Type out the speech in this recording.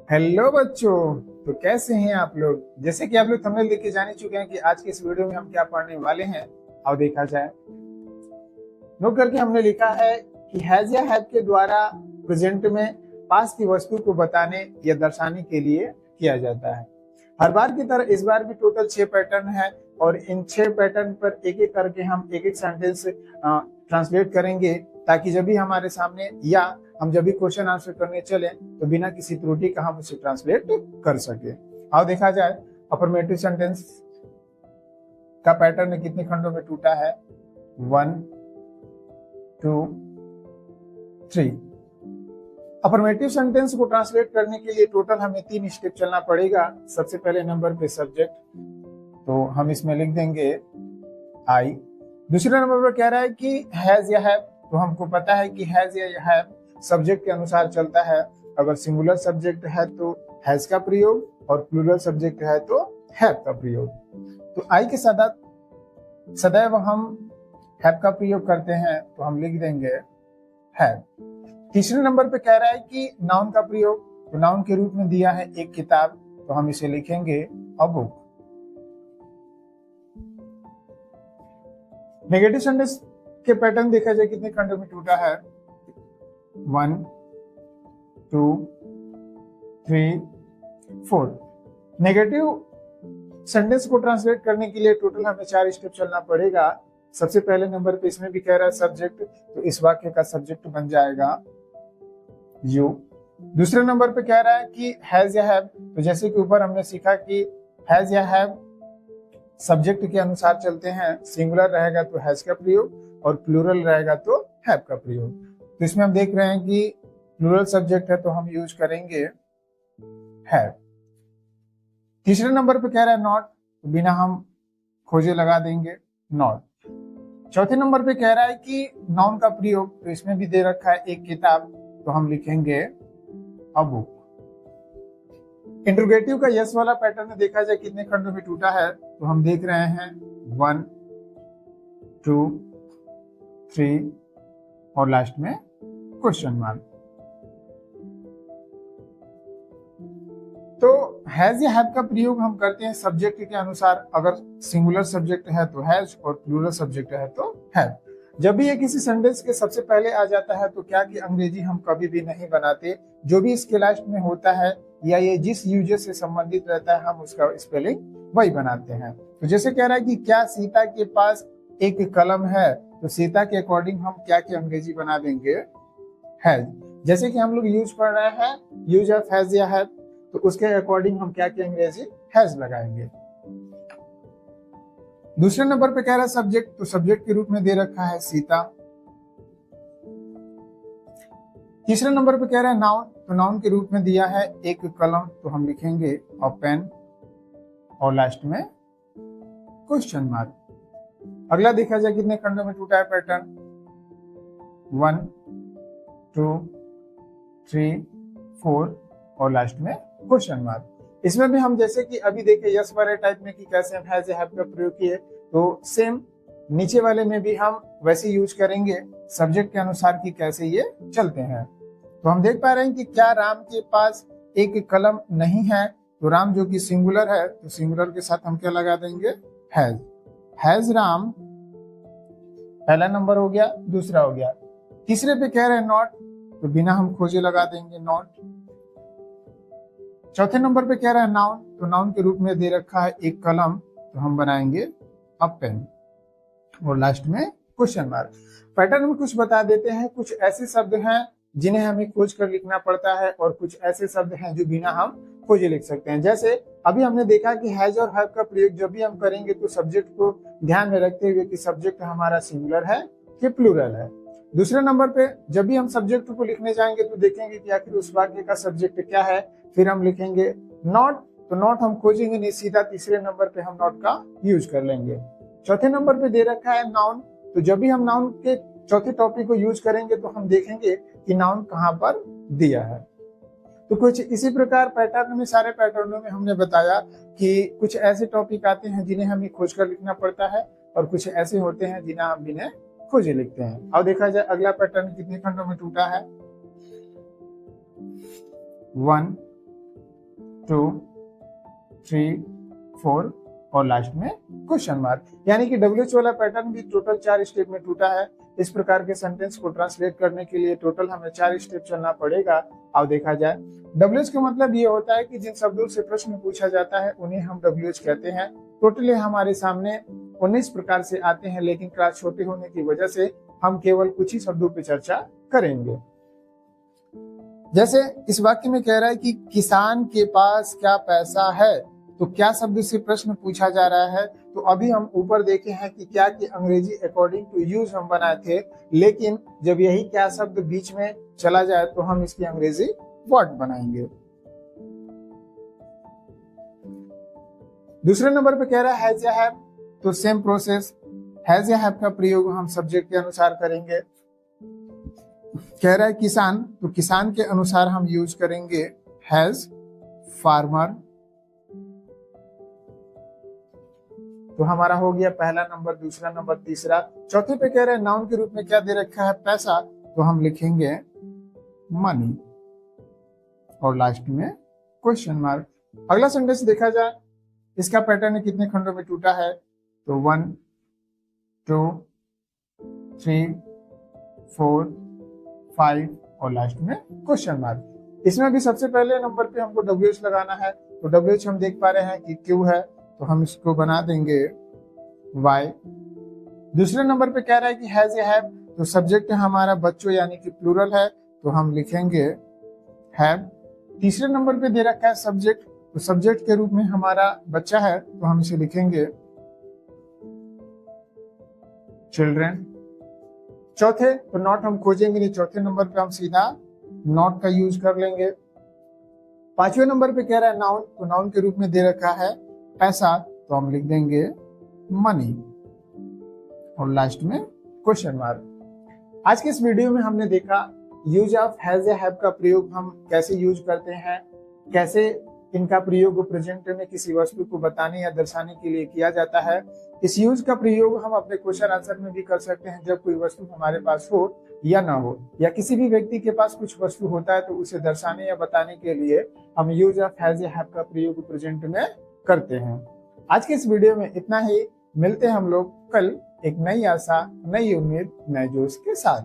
Hello बच्चों। तो कैसे हैं आप लोग। जैसे कि आप लोग थंबनेल देख के जान ही चुके हैं कि आज के इस वीडियो में हम क्या पढ़ने वाले हैं। आओ देखा जाए। नोट करके हमने लिखा है कि हैज या हैव के द्वारा प्रेजेंट में पास की वस्तु को बताने या दर्शाने के लिए किया जाता है। हर बार की तरह इस बार भी टोटल 6 पैटर्न है और इन 6 पैटर्न पर एक एक करके हम एक एक सेंटेंस ट्रांसलेट करेंगे, ताकि जब भी हमारे सामने या हम जब भी क्वेश्चन आंसर करने चले तो बिना किसी त्रुटि का हम उसे ट्रांसलेट कर सके। आओ देखा जाए। अफर्मेटिव सेंटेंस का पैटर्न कितने खंडों में टूटा है। 1 2 3। अफर्मेटिव सेंटेंस को ट्रांसलेट करने के लिए टोटल हमें 3 स्टेप चलना पड़ेगा। सबसे पहले नंबर पे सब्जेक्ट, तो हम इसमें लिख देंगे आई। दूसरे नंबर पर कह रहा है कि हैज या हैव, तो हमको पता है कि हैज या हैव सब्जेक्ट के अनुसार चलता है। अगर सिंगुलर सब्जेक्ट है तो हैज का प्रयोग और प्लूरल सब्जेक्ट है तो हैव का प्रयोग। तो आई के सदैव हम हैव का प्रयोग करते हैं, तो हम लिख देंगे हैव। तीसरे नंबर पे कह रहा है कि नाउन का प्रयोग, तो नाउन के रूप में दिया है एक किताब, तो हम इसे लिखेंगे अ बुक। नेगेटिव सेंटेंस के पैटर्न देखा जाए कितने खंडों में टूटा है। 1 2 3 4। नेगेटिव सेंटेंस को ट्रांसलेट करने के लिए टोटल हमें 4 स्टेप चलना पड़ेगा। सबसे पहले नंबर पे इसमें भी कह रहा है सब्जेक्ट, तो इस वाक्य का सब्जेक्ट बन जाएगा यू। दूसरे नंबर पे कह रहा है कि हैज या हैव, तो जैसे कि ऊपर हमने सीखा कि हैज या हैव सब्जेक्ट के अनुसार चलते हैं। सिंगुलर रहेगा तो हैज का प्रयोग और प्लूरल रहेगा तो हैव का प्रयोग। तो इसमें हम देख रहे हैं कि प्लूरल सब्जेक्ट है तो हम यूज करेंगे हैव। तीसरे नंबर पे कह रहा है नॉट, तो बिना हम खोजे लगा देंगे नॉट। चौथे नंबर पे कह रहा है कि नाउन का प्रयोग, तो इसमें भी दे रखा है एक किताब, तो हम लिखेंगे अ बुक। इंट्रोगेटिव का यस वाला पैटर्न देखा जाए कितने खंडों में टूटा है, तो हम देख रहे हैं 1 2 3 और लास्ट में क्वेश्चन मार्क। तो हैज या हैव का प्रयोग हम करते हैं सब्जेक्ट के अनुसार। अगर सिंगुलर सब्जेक्ट है तो हैज और प्लूरल सब्जेक्ट है तो हैव। जब भी ये किसी सेंटेंस के सबसे पहले आ जाता है तो क्या कि अंग्रेजी हम कभी भी नहीं बनाते। जो भी इसके लास्ट में होता है या ये जिस यूजर से संबंधित रहता है हम उसका स्पेलिंग वही बनाते हैं। तो जैसे कह रहा है कि क्या सीता के पास एक कलम है, तो सीता के अकॉर्डिंग हम क्या की अंग्रेजी बना देंगे हैज। जैसे कि हम लोग यूज पढ़ रहे हैं यूज ऑफ हैज या हैव, तो उसके अकॉर्डिंग हम क्या की अंग्रेजी हैज लगाएंगे। दूसरे नंबर पे कह रहा है सब्जेक्ट, तो सब्जेक्ट के रूप में दे रखा है सीता। तीसरे नंबर पे कह रहा है नाउन, तो नाउन के रूप में दिया है एक कलम, तो हम लिखेंगे अ पेन और लास्ट में क्वेश्चन मार्क। अगला देखा जाए कितने खंडों में टूटा है पैटर्न। 1 2 3 4 और लास्ट में क्वेश्चन मार्क। इसमें भी हम जैसे कि अभी देखे यस वाले टाइप में कि कैसे हम हैज या हैव का प्रयोग किए, तो सेम नीचे वाले में भी हम वैसे यूज करेंगे सब्जेक्ट के अनुसार कि कैसे ये चलते हैं। तो हम देख पा रहे हैं कि क्या राम के पास एक कलम नहीं है, तो राम जो कि सिंगुलर है तो सिंगुलर के साथ हम क्या लगा देंगे हैज। हैज राम पहला नंबर हो गया, दूसरा हो गया। तीसरे पे कह रहे हैं नॉट, तो बिना हम खोजे लगा देंगे नॉट। चौथे नंबर पे कह रहा है नाउन, तो नाउन के रूप में दे रखा है एक कलम, तो हम बनाएंगे अ पेन और लास्ट में क्वेश्चन मार्क। पैटर्न में कुछ बता देते हैं। कुछ ऐसे शब्द हैं जिन्हें हमें खोज कर लिखना पड़ता है और कुछ ऐसे शब्द हैं जो बिना हम खोजे लिख सकते हैं। जैसे अभी हमने देखा कि हैज और हैव का प्रयोग जब भी हम करेंगे तो सब्जेक्ट को ध्यान में रखते हुए कि सब्जेक्ट हमारा सिंगुलर है कि प्लूरल है। दूसरे नंबर पे जब भी हम सब्जेक्ट को लिखने जाएंगे तो देखेंगे कि आखिर उस वाक्य का सब्जेक्ट क्या है, फिर हम लिखेंगे नॉट, तो नॉट हम खोजेंगे नहीं, सीधा तीसरे नंबर पे हम नॉट का यूज कर लेंगे। चौथे नंबर पे दे रखा है नाउन, तो जब भी हम नाउन के चौथे टॉपिक को यूज करेंगे तो हम देखेंगे कि नाउन कहाँ पर दिया है। तो कुछ इसी प्रकार पैटर्न में, सारे पैटर्नों में हमने बताया कि कुछ ऐसे टॉपिक आते हैं जिन्हें हमें खोज कर लिखना पड़ता है और कुछ ऐसे होते हैं जिन्हें हम बिना खोजे लिखते हैं। अब देखा जाए अगला पैटर्न कितने खंडों में टूटा है। 1 2 3 4 और लास्ट में क्वेश्चन मार्क। यानी कि WH वाला पैटर्न भी टोटल 4 स्टेप में टूटा है। इस प्रकार के सेंटेंस को ट्रांसलेट करने के लिए टोटल हमें 4 स्टेप चलना पड़ेगा। अब देखा जाए WH का मतलब ये होता है कि जिन शब्दों से प्रश्न पूछा जाता है उन्हें हम WH कहते हैं। टोटली हमारे सामने 19 प्रकार से आते हैं, लेकिन क्लास छोटे होने की वजह से हम केवल कुछ ही शब्दों पर चर्चा करेंगे। जैसे इस वाक्य में कह रहा है कि किसान के पास क्या पैसा है, तो क्या शब्द से प्रश्न पूछा जा रहा है। तो अभी हम ऊपर देखे हैं कि क्या की अंग्रेजी अकॉर्डिंग टू यूज हम बनाए थे, लेकिन जब यही क्या शब्द बीच में चला जाए तो हम इसकी अंग्रेजी वर्ड बनाएंगे। दूसरे नंबर पे कह रहा है हैज या हैव, तो सेम प्रोसेस, हैज या हैव का प्रयोग हम सब्जेक्ट के अनुसार करेंगे। कह रहा है किसान, तो किसान के अनुसार हम यूज करेंगे हैज। फार्मर, तो हमारा हो गया पहला नंबर, दूसरा नंबर, तीसरा। चौथे पे कह रहे हैं नाउन के रूप में क्या दे रखा है, पैसा, तो हम लिखेंगे मनी और लास्ट में क्वेश्चन मार्क। अगला सेंटेंस देखा जाए, इसका पैटर्न कितने खंडों में टूटा है, तो 1 2 3 4 5 और लास्ट में क्वेश्चन मार्क। इसमें भी सबसे पहले नंबर पे हमको WH लगाना है, तो WH हम देख पा रहे हैं कि Q है, तो हम इसको बना देंगे Y। दूसरे नंबर पे कह रहा है कि हैज या हैव, तो सब्जेक्ट हमारा बच्चों यानी कि प्लूरल है, तो हम लिखेंगे हैव। तीसरे नंबर पे दे रखा है सब्जेक्ट, तो सब्जेक्ट के रूप में हमारा बच्चा है, तो हम इसे लिखेंगे चिल्ड्रन। चौथे तो नॉट हम खोजेंगे नहीं, चौथे नंबर पे हम सीधा नॉट का यूज कर लेंगे। पांचवें नंबर पे कह रहा है नाउन, तो नाउन के रूप में दे रखा है पैसा, तो हम लिख देंगे मनी और लास्ट में क्वेश्चन मार्क। आज के इस वीडियो में हमने देखा यूज ऑफ हैज या हैव का प्रयोग हम कैसे यूज करते हैं, कैसे इनका प्रयोग प्रेजेंट में किसी वस्तु को बताने या दर्शाने के लिए किया जाता है। इस यूज का प्रयोग हम अपने क्वेश्चन आंसर में भी कर सकते हैं जब कोई वस्तु हमारे पास हो या ना हो, या किसी भी व्यक्ति के पास कुछ वस्तु होता है तो उसे दर्शाने या बताने के लिए हम यूज ऑफ हैज या हैव का प्रयोग प्रेजेंट में करते हैं। आज के इस वीडियो में इतना ही। मिलते हैं हम लोग कल एक नई आशा, नई उम्मीद, नए जोश के साथ।